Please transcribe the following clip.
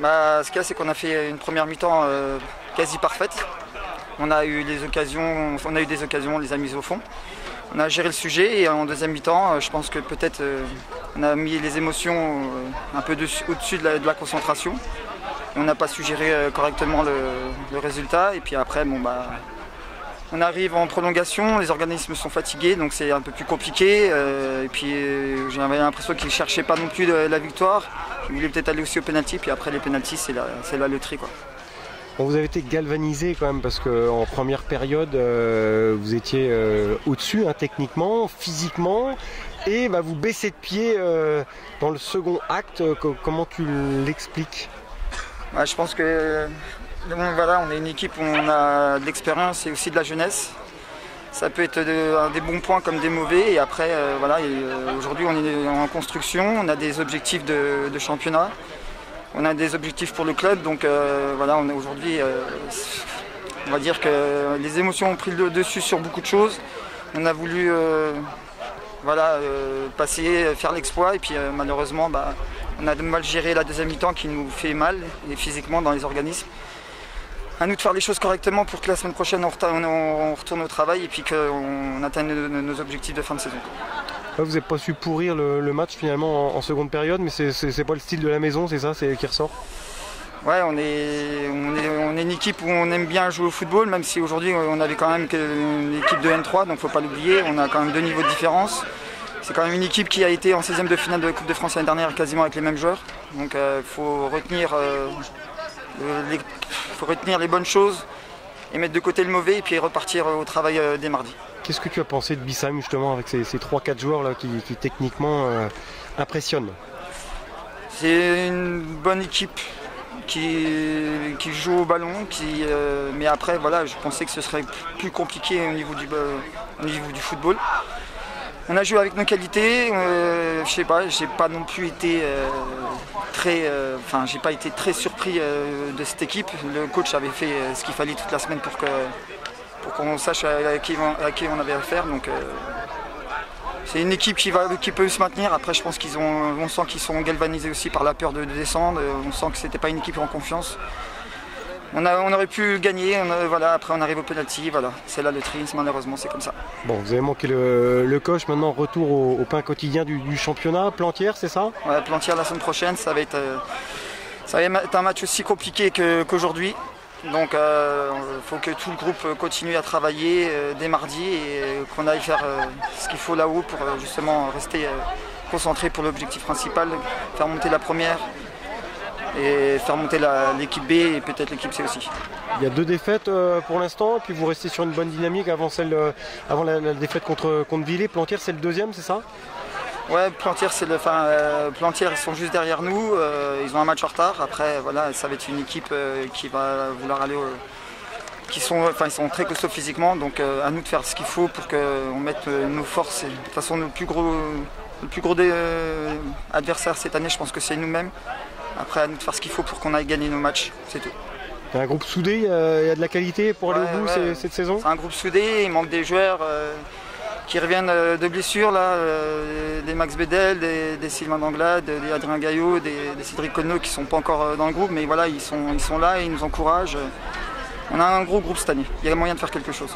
Ce qu'il y a, c'est qu'on a fait une première mi-temps quasi parfaite. On a eu des occasions, on les a mises au fond. On a géré le sujet et en deuxième mi-temps, je pense que peut-être on a mis les émotions un peu au-dessus de la concentration. On n'a pas su gérer correctement le résultat. Et puis après, on arrive en prolongation, les organismes sont fatigués, donc c'est un peu plus compliqué. Et puis j'avais l'impression qu'ils ne cherchaient pas non plus la victoire. Ils voulaient peut-être aller aussi au pénalty, puis après les pénaltys, c'est la loterie, quoi. Bon, vous avez été galvanisé quand même parce qu'en première période, vous étiez au-dessus techniquement, physiquement, et vous baissez de pied dans le second acte. Comment tu l'expliques? Je pense que on est une équipe où on a de l'expérience et aussi de la jeunesse. Ça peut être des bons points comme des mauvais. Et après, aujourd'hui, on est en construction, on a des objectifs de championnat. On a des objectifs pour le club, donc on est aujourd'hui, on va dire que les émotions ont pris le dessus sur beaucoup de choses. On a voulu passer, faire l'exploit, et puis malheureusement, on a de mal géré la deuxième mi-temps qui nous fait mal, et physiquement dans les organismes. À nous de faire les choses correctement pour que la semaine prochaine on retourne au travail et puis qu'on atteigne nos objectifs de fin de saison. Vous n'avez pas su pourrir le match finalement en seconde période, mais c'est pas le style de la maison, c'est ça qui ressort? Ouais, on est une équipe où on aime bien jouer au football, même si aujourd'hui on avait quand même une équipe de N3, donc il ne faut pas l'oublier, on a quand même 2 niveaux de différence. C'est quand même une équipe qui a été en 16e de finale de la Coupe de France l'année dernière quasiment avec les mêmes joueurs. Donc il faut retenir les bonnes choses et mettre de côté le mauvais et puis repartir au travail dès mardi. Qu'est-ce que tu as pensé de Bissam justement avec ces 3-4 joueurs là qui techniquement impressionnent? C'est une bonne équipe qui joue au ballon, mais après je pensais que ce serait plus compliqué au niveau du football. On a joué avec nos qualités, je sais pas, j'ai pas non plus été j'ai pas été très surpris de cette équipe. Le coach avait fait ce qu'il fallait toute la semaine pour qu'on sache à qui on avait affaire. Donc c'est une équipe qui peut se maintenir. Après je pense on sent qu'ils sont galvanisés aussi par la peur de descendre. On sent que c'était pas une équipe en confiance. On aurait pu gagner, après on arrive au penalty, c'est la loterie, malheureusement c'est comme ça. Bon, vous avez manqué le coach, maintenant retour au pain quotidien du championnat. Plantière, c'est ça? Ouais, Plantière la semaine prochaine, ça va être un match aussi compliqué qu'aujourd'hui. Donc il faut que tout le groupe continue à travailler dès mardi et qu'on aille faire ce qu'il faut là-haut pour justement rester concentré pour l'objectif principal, faire monter la première et faire monter l'équipe B et peut-être l'équipe C aussi. Il y a 2 défaites pour l'instant, et puis vous restez sur une bonne dynamique avant la défaite contre Villers. Plantière, c'est le 2e, c'est ça? Ouais, Plantière, Plantière, ils sont juste derrière nous, ils ont un match en retard. Après, ça va être une équipe qui va vouloir aller ils sont très costauds physiquement, donc à nous de faire ce qu'il faut pour qu'on mette nos forces. De toute façon, le plus gros adversaire cette année, je pense que c'est nous-mêmes. Après, à nous de faire ce qu'il faut pour qu'on aille gagner nos matchs, c'est tout. C'est un groupe soudé, il y a de la qualité pour aller au bout cette saison? C'est un groupe soudé, il manque des joueurs qui reviennent de blessures, des Max Bedel, des Sylvain Danglade, des Adrien Gaillot, des Cédric Conneau qui ne sont pas encore dans le groupe, mais ils sont là et ils nous encouragent. On a un gros groupe cette année, il y a moyen de faire quelque chose.